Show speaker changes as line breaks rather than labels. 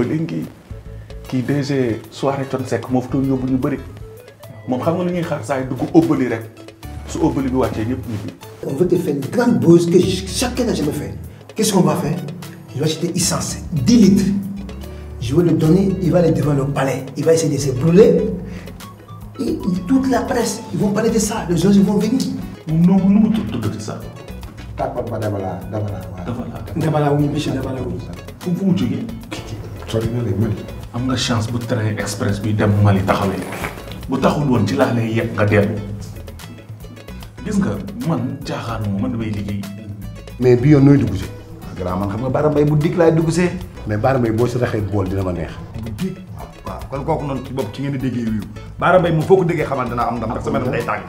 ba léegi kii DG soirée Thione Seck moo fa doon yóbbu ñu bëri moom xam nga lu ñuy xaar saa yi dugg óbbali rek su óbbali bi wàccee ñëpp ñibbi.
On veut te faire une grande bouse que chacun n'a jamais fait. Qu'est-ce qu'on va faire? Je vais acheter essence, 10 litres. Je vais le donner, il va aller devant le palais. Il va essayer de se brûler. Et toute la presse, ils vont parler de ça. Les gens ils vont venir.
Non, nous tout ça.
Papa Dabala,
Dabala
oui, monsieur Dabala oui.
fu mu jógee.
sori na de Mali.
am nga chance bu train express bi dem Mali taxawee bu taxul woon ci laa lay yegg nga dellu gis nga man jaaxaan moom man damay liggéey.
mais bi yoon nooy dugg si.
grand man xam nga Bara Mbaye bu dikk laay dugg see.
mais Bara Mbaye boo si raxee bool dina ma neex.
bu dikk waaw kon kooku noonu ci bopp ci ngeen di déggee wiiw Bara Mbaye moom foo ko déggee xamante naa am ndam ndax sama day tàng.